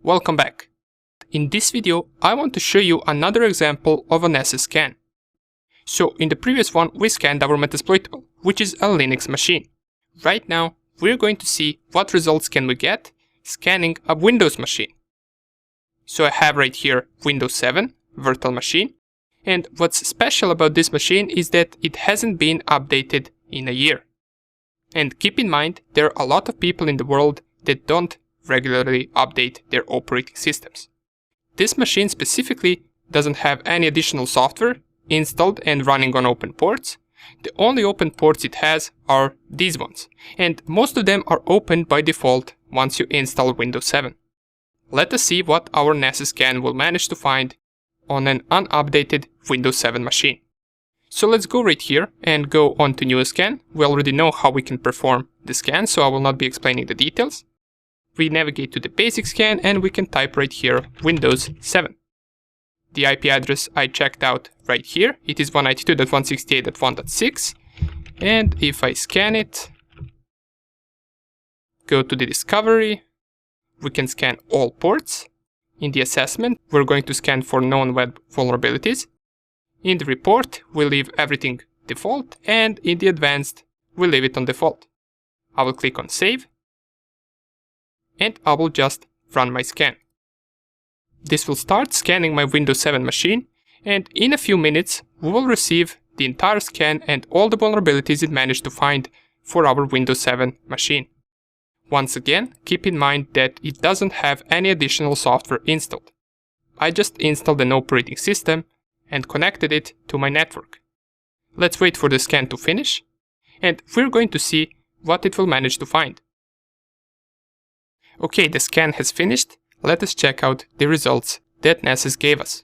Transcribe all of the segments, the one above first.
Welcome back. In this video, I want to show you another example of an SS scan. So in the previous one, we scanned our Metasploitable, which is a Linux machine. Right now, we're going to see what results can we get scanning a Windows machine. So I have right here Windows 7 virtual machine, and what's special about this machine is that it hasn't been updated in a year. And keep in mind, there are a lot of people in the world that don't regularly update their operating systems. This machine specifically doesn't have any additional software installed and running on open ports. The only open ports it has are these ones, and most of them are open by default once you install Windows 7. Let us see what our NAS scan will manage to find on an unupdated Windows 7 machine. So let's go right here and go on to new scan. We already know how we can perform the scan, so I will not be explaining the details. We navigate to the basic scan and we can type right here Windows 7. The IP address I checked out right here, it is 192.168.1.6, and if I scan it, go to the discovery, we can scan all ports. In the assessment, we're going to scan for known web vulnerabilities. In the report, we leave everything default, and in the advanced, we leave it on default. I will click on save, and I will just run my scan. This will start scanning my Windows 7 machine, and in a few minutes we will receive the entire scan and all the vulnerabilities it managed to find for our Windows 7 machine. Once again, keep in mind that it doesn't have any additional software installed. I just installed an operating system and connected it to my network. Let's wait for the scan to finish, and we're going to see what it will manage to find. Okay, the scan has finished. Let us check out the results that NAS gave us.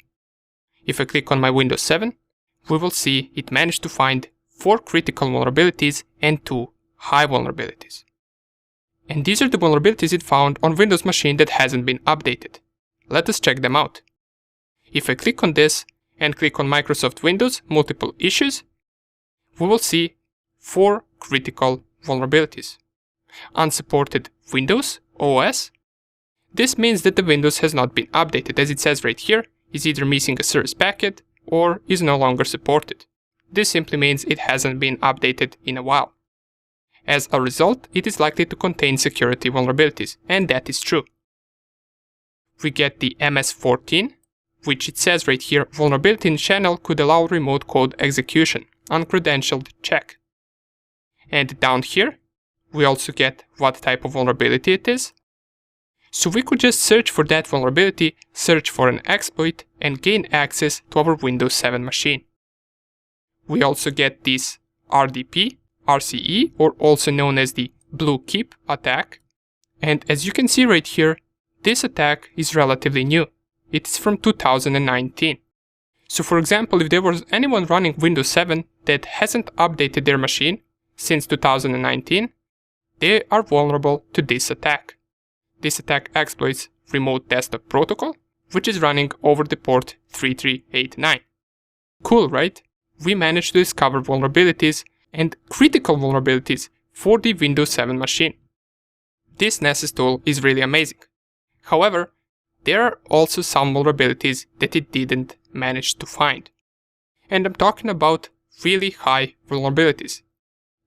If I click on my Windows 7, we will see it managed to find 4 critical vulnerabilities and 2 high vulnerabilities. And these are the vulnerabilities it found on Windows machine that hasn't been updated. Let us check them out. If I click on this and click on Microsoft Windows multiple issues, we will see 4 critical vulnerabilities. Unsupported Windows OS. This means that the Windows has not been updated, as it says right here, is either missing a service packet or is no longer supported. This simply means it hasn't been updated in a while. As a result, it is likely to contain security vulnerabilities, and that is true. We get the MS14, which it says right here, vulnerability in channel could allow remote code execution, uncredentialed check. And down here, we also get what type of vulnerability it is. So we could just search for that vulnerability, search for an exploit, and gain access to our Windows 7 machine. We also get this RDP, RCE, or also known as the Blue Keep attack. And as you can see right here, this attack is relatively new. It is from 2019. So for example, if there was anyone running Windows 7 that hasn't updated their machine since 2019, they are vulnerable to this attack. This attack exploits Remote Desktop Protocol, which is running over the port 3389. Cool, right? We managed to discover vulnerabilities and critical vulnerabilities for the Windows 7 machine. This NAS tool is really amazing. However, there are also some vulnerabilities that it didn't manage to find. And I'm talking about really high vulnerabilities.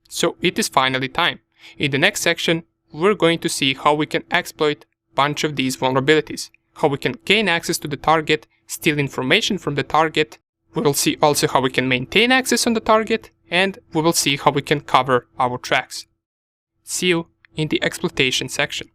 So it is finally time. In the next section, we're going to see how we can exploit a bunch of these vulnerabilities, how we can gain access to the target, steal information from the target. We will see also how we can maintain access on the target, and we will see how we can cover our tracks. See you in the exploitation section.